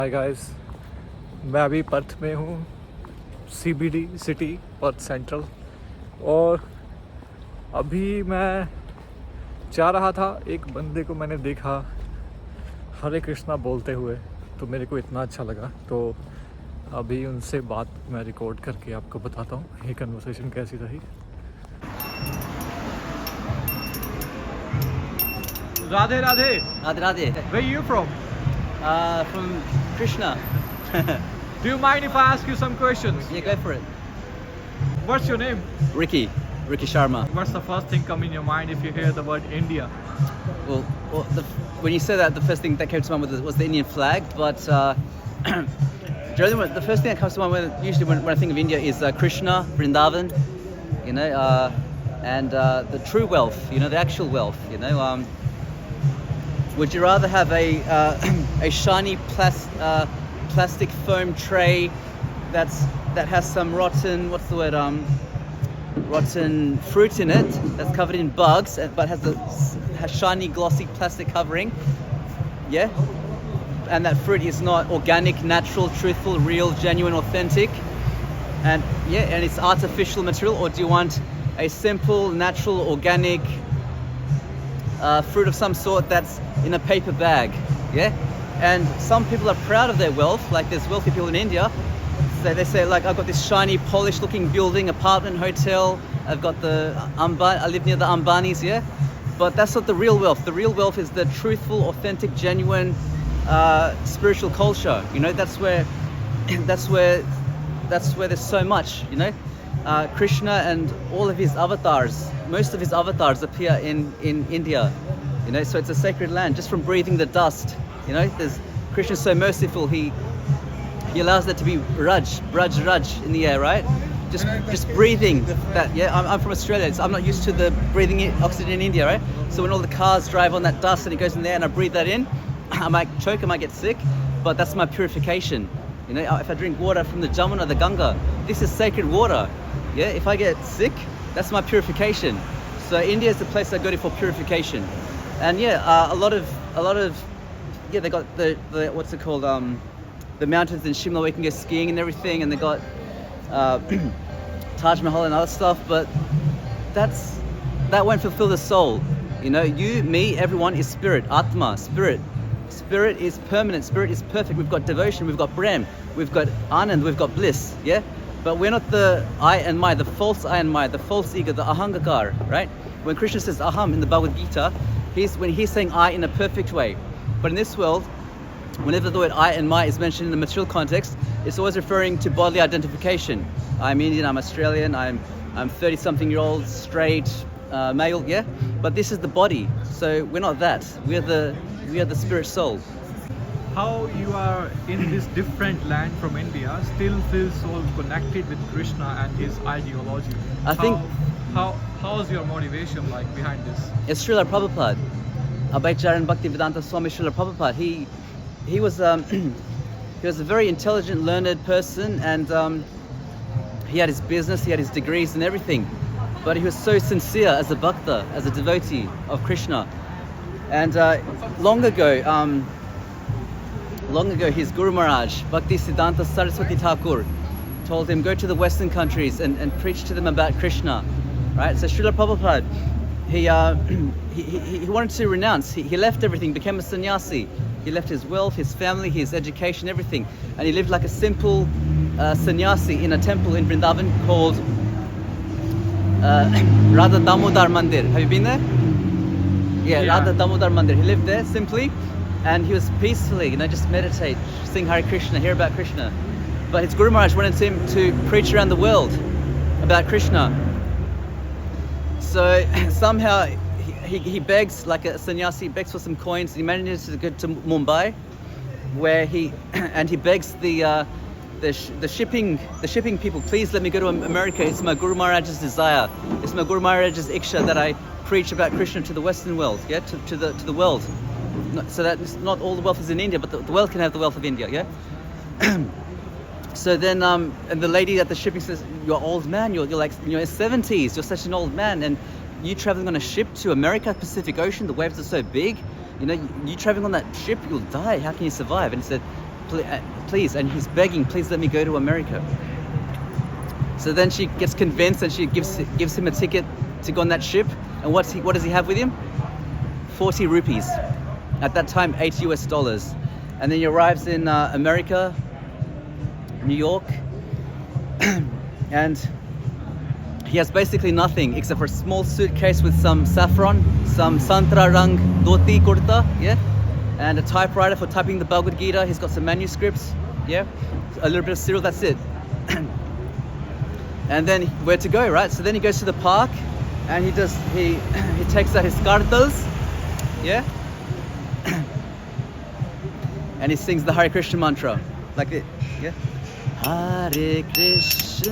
Hi guys, मैं अभी Perth में हूँ, सीबीडी सिटी पर्थ सेंट्रल। और अभी मैं जा रहा था, एक बंदे को मैंने देखा हरे कृष्णा बोलते हुए, तो मेरे को इतना अच्छा लगा। तो अभी उनसे बात मैं रिकॉर्ड करके आपको बताता हूँ ये कन्वर्सेशन कैसी रही। Radhe Radhe. Radheradhe. Where are you from? From Krishna. Do you mind if I ask you some questions? Yeah, go for it. What's your name? Ricky Sharma. What's the first thing come in your mind if you hear the word India? Well, when you said that, the first thing that came to mind was the Indian flag. But generally, the first thing that comes to mind usually when I think of India is Krishna, Vrindavan, and the true wealth, the actual wealth, Would you rather have a shiny plastic foam tray that has some rotten fruit in it, that's covered in bugs, but has shiny glossy plastic covering, yeah, and that fruit is not organic, natural, truthful, real, genuine, authentic, and it's artificial material? Or do you want a simple, natural, organic fruit of some sort that's in a paper bag, yeah? And some people are proud of their wealth, like there's wealthy people in India. So they say, like, I've got this shiny, polished looking building, apartment, hotel, I've got I live near the Ambanis, yeah? But that's not the real wealth. The real wealth is the truthful, authentic, genuine, spiritual culture, that's where there's so much, Krishna and all of his avatars, most of his avatars appear in India, so it's a sacred land. Just from breathing the dust, there's Krishna's so merciful, he allows there to be raj in the air, right? Just breathing that. Yeah, I'm from Australia, so I'm not used to the breathing oxygen in India, right? So when all the cars drive on that dust and it goes in there and I breathe that in, I might choke, I might get sick, but that's my purification. If I drink water from the Jamuna, the Ganga, this is sacred water. Yeah, if I get sick, that's my purification. So India is the place I go to for purification. And a lot of they got the what's it called, the mountains in Shimla where you can go skiing and everything, and they got Taj Mahal and other stuff, but that won't fulfill the soul. You, me, everyone is spirit, Atma, spirit. Spirit is permanent, spirit is perfect. We've got devotion, we've got Prem, we've got Anand, we've got bliss, yeah? But we're not the I and my, the false I and my, the false ego, the ahankar, right? When Krishna says aham in the Bhagavad Gita, he's saying I in a perfect way. But in this world, whenever the word I and my is mentioned in the material context, it's always referring to bodily identification. I'm Indian, I'm Australian, I'm 30-something-year-old, straight, male, yeah? But this is the body, so we're not that. We are the spirit soul. How you are in this different land from India still feels so connected with Krishna and his ideology? I think... How's your motivation like behind this? It's Srila Prabhupada. Abhaycharan Bhaktivedanta Swami Srila Prabhupada. He was a very intelligent, learned person, and he had his business, he had his degrees and everything. But he was so sincere as a bhakta, as a devotee of Krishna. And long ago, his Guru Maharaj, Bhakti Siddhanta Saraswati Thakur, told him, go to the Western countries and preach to them about Krishna, right? So Srila Prabhupada, he wanted to renounce. He left everything, became a sannyasi. He left his wealth, his family, his education, everything. And he lived like a simple sannyasi in a temple in Vrindavan called Radha Damodar Mandir. Have you been there? Yeah, Radha Damodar Mandir. He lived there simply, and he was peacefully, just meditate, sing Hare Krishna, hear about Krishna. But his Guru Maharaj wanted him to preach around the world about Krishna. So somehow he begs, like a sannyasi, begs for some coins. He manages to go to Mumbai, where he begs the shipping people, please let me go to America. It's my Guru Maharaj's desire. It's my Guru Maharaj's iksha that I preach about Krishna to the Western world, yeah, to the world. So that not all the wealth is in India, but the world can have the wealth of India, yeah. So then, and the lady at the shipping says, "You're old man. You're like in your 70s. You're such an old man, and you traveling on a ship to America, Pacific Ocean. The waves are so big. You traveling on that ship, you'll die. How can you survive?" And he said, please, and he's begging, please let me go to America. So then she gets convinced and she gives him a ticket to go on that ship. And what does he have with him? 40 rupees. At that time, $8 US. And then he arrives in America, New York, and he has basically nothing except for a small suitcase with some saffron, some santra rang dhoti kurta, yeah, and a typewriter for typing the Bhagavad Gita. He's got some manuscripts, yeah, a little bit of cereal, that's it. And then where to go, right? So then he goes to the park and he takes out his kartals, yeah, and he sings the Hare Krishna mantra, like it, yeah. Hare Krishna,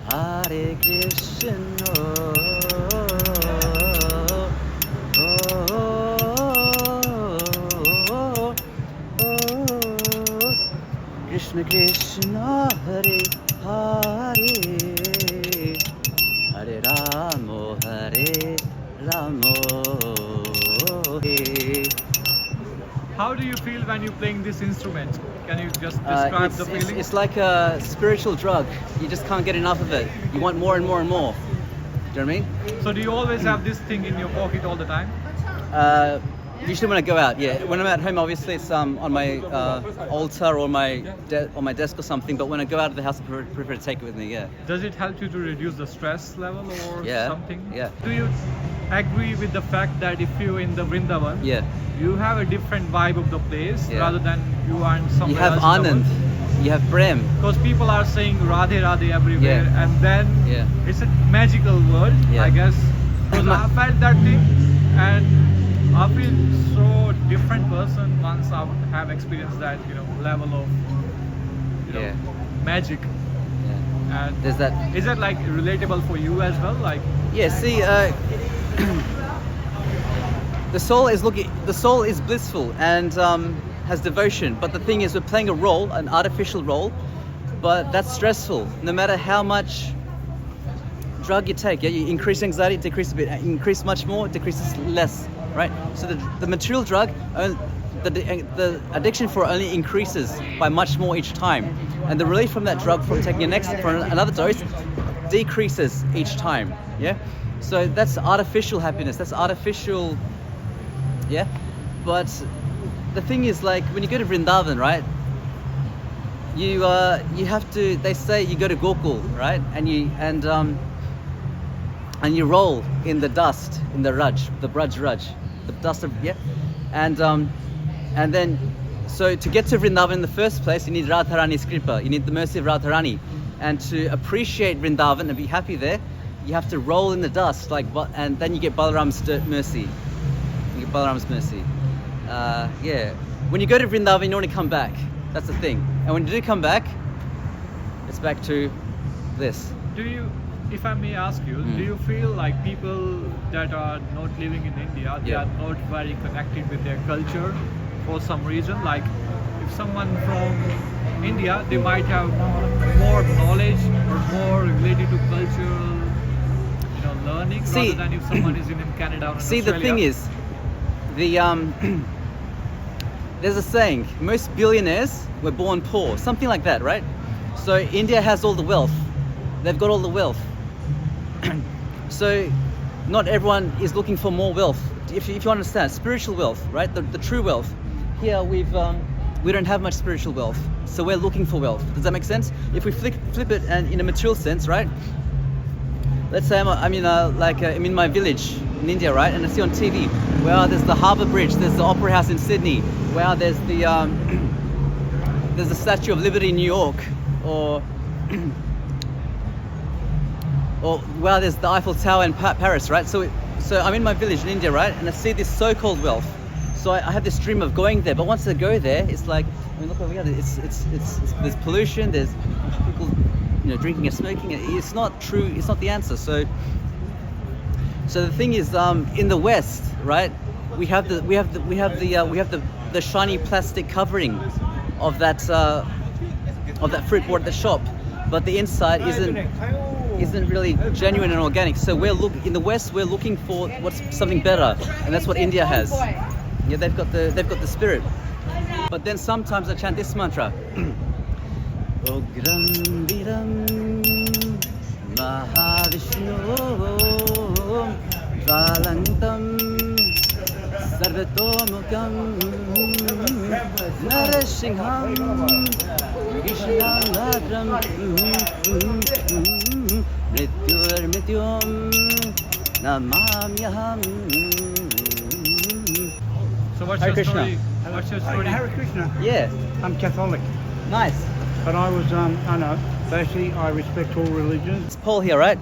Hare Krishna, Krishna Krishna, Hare Hare, Hare Ramo, Hare Ramo. How do you feel when you're playing this instrument? Can you just describe the feeling? It's like a spiritual drug. You just can't get enough of it. You want more and more and more. Do you know what I mean? So do you always have this thing in your pocket all the time? Usually when I go out, yeah. When I'm at home, obviously it's on my altar or my on my desk or something. But when I go out of the house, I prefer to take it with me. Yeah. Does it help you to reduce the stress level or Yeah, something? yeah. Do you agree with the fact that if you're in the Vrindavan, Yeah. you have a different vibe of the place Yeah. rather than you are in somewhere You have else in the Anand. world? You have Prem. Because people are saying radhe radhe everywhere, Yeah. and then Yeah. it's a magical word, Yeah. I guess. Because I felt that thing, and I feel so different person once I have experienced that, level of, Yeah. magic. Yeah. And There's that. is that like relatable for you as well? Like, Yeah. See, the soul is blissful and has devotion. But the thing is, we're playing a role, an artificial role, but that's stressful. No matter how much drug you take, yeah, you increase anxiety, decrease a bit, increase much more, decreases less, right? So the material drug, the addiction for it only increases by much more each time, and the relief from that drug from taking another dose decreases each time, yeah. So that's artificial happiness. That's artificial, yeah. But the thing is, like when you go to Vrindavan, right? You have to. They say you go to Gokul, right? And you roll in the dust, in the Raj, the dust of, yeah. And then, so to get to Vrindavan in the first place, you need Radharani's kripa. You need the mercy of Radharani. And to appreciate Vrindavan and be happy there, you have to roll in the dust, and then you get Balaram's mercy. You get Balaram's mercy. Yeah. When you go to Vrindavan, you don't want to come back. That's the thing. And when you do come back, it's back to this. do you, if I may ask you, do you feel like people that are not living in India, they Yeah. are not very connected with their culture for some reason? Like, if someone from India, they might have more knowledge or more related to cultural, learning, See- rather than if someone is in Canada or in See, Australia. the thing is, there's a saying, most billionaires were born poor, something like that, right? So India has all the wealth. They've got all the wealth. So not everyone is looking for more wealth. If you understand, spiritual wealth, right? The true wealth. Here we don't have much spiritual wealth, so we're looking for wealth. Does that make sense? If we flip it and in a material sense, right? Let's say I'm in my village in India, right? And I see on TV, well, there's the Harbour Bridge, there's the Opera House in Sydney, well, there's the there's the Statue of Liberty in New York, or well, there's the Eiffel Tower in Paris, right? So I'm in my village in India, right? And I see this so-called wealth. So I have this dream of going there, but once I go there, it's like, look over here. It's there's pollution. There's people, drinking and smoking. It's not true. It's not the answer. So the thing is, in the West, right? We have the shiny plastic covering of that fruit board at the shop. but the inside isn't really genuine and organic. So in the West, we're looking for something better, and that's what India has. Yeah, they've got the spirit. But then sometimes I chant this mantra. Ogram Viram Mahavishnu Valantam Sarvatomukam Narasimham Vishnamagram Mrityur Mrityum Namamyaham. So what's Hare your Krishna. story? What's your story? Hare Krishna. Yeah, I'm Catholic, nice. but I was, I know, basically I respect all religions. It's Paul here, right?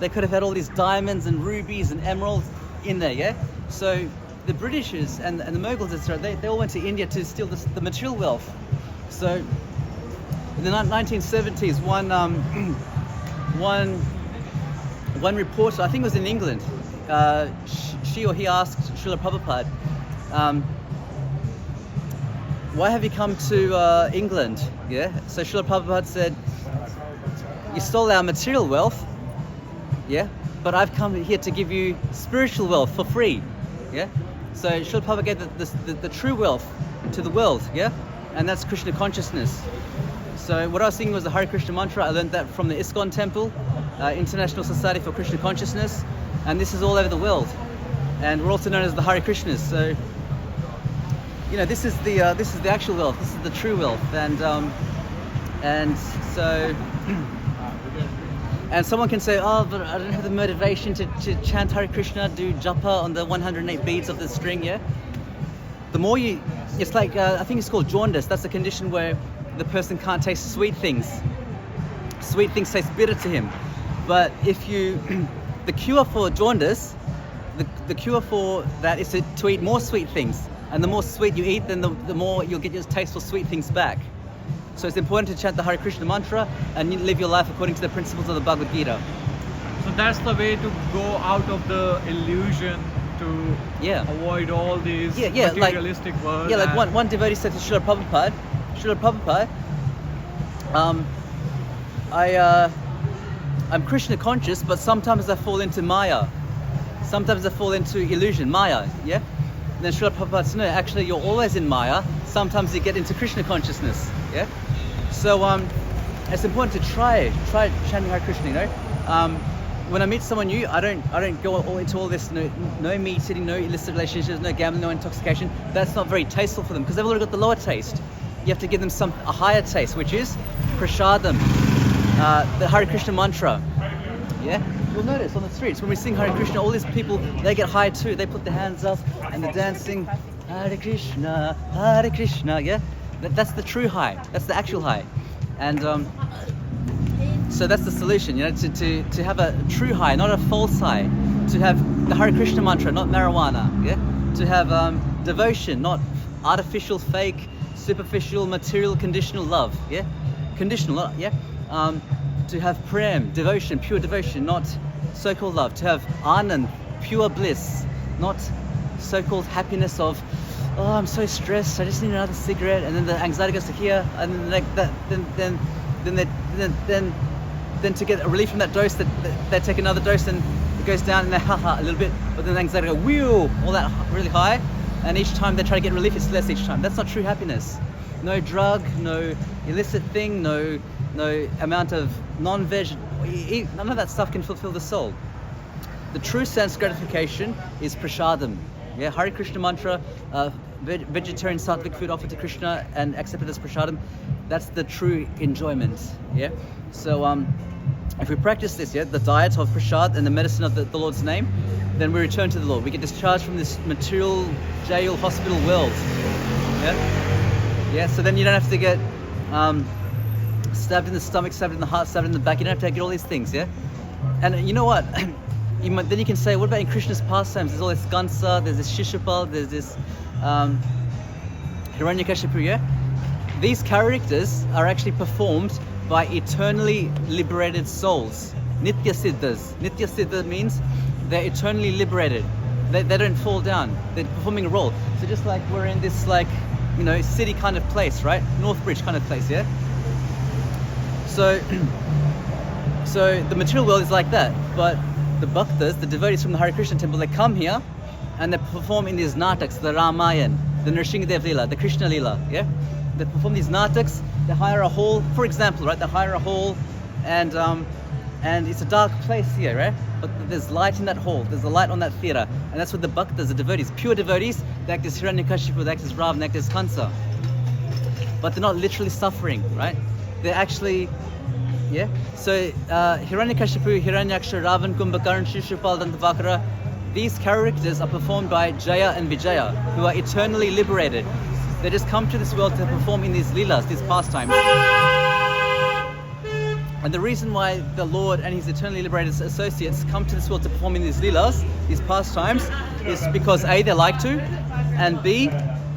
They could have had all these diamonds and rubies and emeralds in there, yeah? So the Britishers and the Mughals, etc., they all went to India to steal the material wealth. So in the 1970s, one reporter, I think it was in England, she or he asked Srila Prabhupada, why have you come to England? Yeah. So Srila Prabhupada said, you stole our material wealth, yeah, but I've come here to give you spiritual wealth for free, yeah. So Srila Prabhupada gave the true wealth to the world, yeah, and that's Krishna consciousness. So what I was singing was the Hare Krishna mantra. I learned that from the Iskcon temple, International Society for Krishna Consciousness, and this is all over the world, and we're also known as the Hare Krishnas. So this is the actual wealth. This is the true wealth, and so and someone can say, oh, but I don't have the motivation to chant Hare Krishna, do japa on the 108 beads of the string. Yeah. The more it's like I think it's called jaundice. That's a condition where the person can't taste sweet things. Sweet things taste bitter to him. But if you, the cure for jaundice, the cure for that is to eat more sweet things. And the more sweet you eat, then the more you'll get your taste for sweet things back. So it's important to chant the Hare Krishna mantra and live your life according to the principles of the Bhagavad Gita. So that's the way to go out of the illusion, to avoid all these materialistic words. Yeah, like one devotee said to Srila Prabhupada, I'm Krishna conscious, but sometimes I fall into Maya. Sometimes I fall into illusion, Maya, yeah? And then Srila Prabhupada said, no, actually you're always in Maya. Sometimes you get into Krishna consciousness, yeah? So it's important to try chanting Hare Krishna, you know? When I meet someone new, I don't go all into all this, no meat eating, no illicit relationships, no gambling, no intoxication. That's not very tasteful for them because they've already got the lower taste. You have to give them a higher taste, which is prasadam, the Hare Krishna mantra. Yeah, you'll notice on the streets when we sing Hare Krishna, all these people, they get high too. They put their hands up and they're dancing Hare Krishna, yeah. That's the true high. That's the actual high, and so that's the solution, you know, to have a true high, not a false high. To have the Hare Krishna mantra, not marijuana. Yeah, to have devotion, not artificial, fake, superficial, material, conditional love. Yeah, conditional, yeah. To have prem, devotion, pure devotion, not so-called love. To have anand, pure bliss, not so-called happiness of, oh, I'm so stressed, I just need another cigarette, and then the anxiety goes to here, and then like that, then to get a relief from that dose, that they take another dose, and it goes down, and they a little bit, but then the anxiety go whew, all that really high, and each time they try to get relief, it's less each time. That's not true happiness. No drug, no illicit thing, no amount of non-veg, none of that stuff can fulfill the soul. The true sense gratification is prasadam. Yeah, Hare Krishna mantra, vegetarian sattvic food offered to Krishna and accepted as prasadam. That's the true enjoyment. Yeah. So if we practice this, yeah, the diet of prasad and the medicine of the Lord's name, then we return to the Lord. We get discharged from this material jail hospital world. Yeah. Yeah. So then you don't have to get stabbed in the stomach, stabbed in the heart, stabbed in the back. You don't have to get all these things. Yeah. And you know what? Then you can say, what about in Krishna's pastimes? There's all this Gansa, there's this Shishupal, there's this Hiranyakashipu, yeah? These characters are actually performed by eternally liberated souls. Nitya Siddhas. Nitya Siddha means they're eternally liberated. They don't fall down. They're performing a role. So just like we're in this city kind of place, right? Northbridge kind of place, yeah? So, so the material world is like that, but the bhaktas, the devotees from the Hare Krishna temple, they come here and they perform in these nataks, the Ramayan, the Nrsimhadev Leela, the Krishna Leela, yeah? They perform these nataks, they hire a hall, for example, right? They hire a hall and it's a dark place here, right? But there's light in that hall, there's a light on that theatre, and that's what the bhaktas, the devotees, pure devotees, they act as Hiranyakashipu, they act as Ravan, they act as Kansa. But they're not literally suffering, right? They're actually, yeah? So Hiranyakashipu, Hiranyaksha, Ravan, Kumbhakarna, Shishupal, Dantavakara, these characters are performed by Jaya and Vijaya, who are eternally liberated. They just come to this world to perform in these leelas, these pastimes. And the reason why the Lord and his eternally liberated associates come to this world to perform in these leelas, these pastimes, is because A, they like to, and B,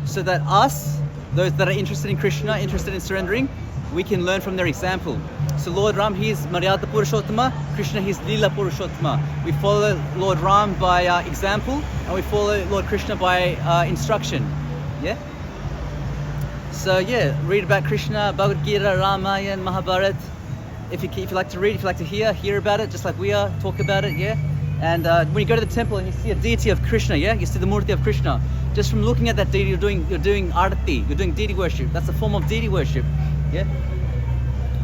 so that us, those that are interested in Krishna, interested in surrendering, we can learn from their example. So Lord Ram, he is Maryada Purushottama, Krishna, he is Leela Purushottama. We follow Lord Ram by example, and we follow Lord Krishna by instruction. Yeah? So yeah, read about Krishna, Bhagavad Gita, Ramayana, Mahabharata. If you like to read, if you like to hear about it, just like we are, talk about it, yeah? And when you go to the temple and you see a deity of Krishna, yeah? You see the Murti of Krishna. Just from looking at that deity, you're doing arati, you're doing deity worship. That's a form of deity worship, yeah?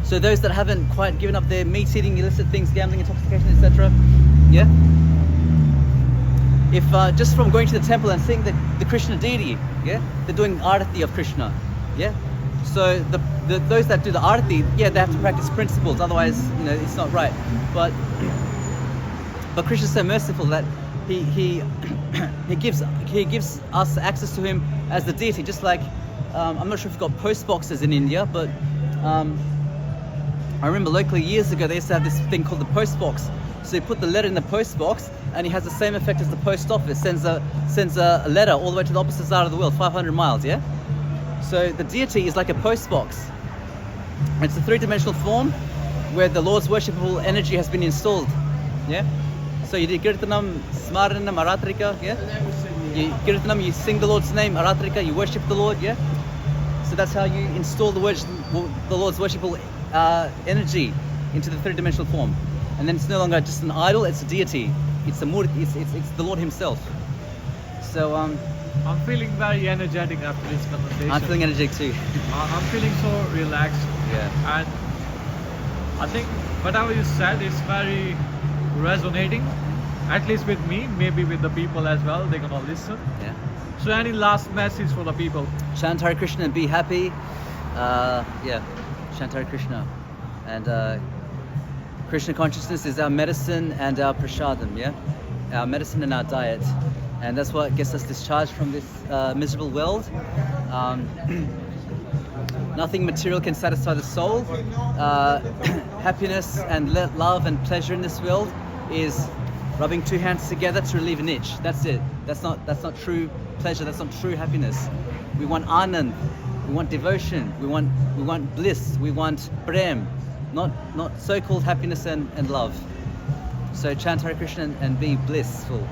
So those that haven't quite given up their meat eating, illicit things, gambling, intoxication, etc., yeah? If just from going to the temple and seeing the Krishna deity, yeah? They're doing arati of Krishna, yeah? So those that do the arati, yeah, they have to practice principles, otherwise, it's not right. But Krishna is so merciful that he gives us access to him as the deity. Just like I'm not sure if you've got post boxes in India, but I remember locally years ago they used to have this thing called the post box. So you put the letter in the post box, and it has the same effect as the post office. Sends a letter all the way to the opposite side of the world, 500 miles. Yeah. So the deity is like a post box. It's a three-dimensional form where the Lord's worshipable energy has been installed. Yeah. So you do Kirtanam, Smaranam, Aratrika. Yeah. You Kirtanam, you sing the Lord's name, Aratrika. You worship the Lord. Yeah. So that's how you install the Lord's worshipable energy into the three-dimensional form. And then it's no longer just an idol, it's a deity. It's a murti, it's the Lord himself. So I'm feeling very energetic after this conversation. I'm feeling energetic too. I'm feeling so relaxed. Yeah. And I think whatever you said is very resonating, at least with me, maybe with the people as well. They're gonna listen. Yeah. So any last message for the people? Chant Hare Krishna and be happy. Yeah. Chant Hare Krishna. And Krishna consciousness is our medicine and our prasadam, yeah? Our medicine and our diet. And that's what gets us discharged from this miserable world. Nothing material can satisfy the soul. Happiness and love and pleasure in this world is rubbing two hands together to relieve an itch. That's it. That's not true pleasure. That's not true happiness. We want anand. We want devotion. We want bliss. We want prem. Not so-called happiness and love. So chant Hare Krishna and be blissful.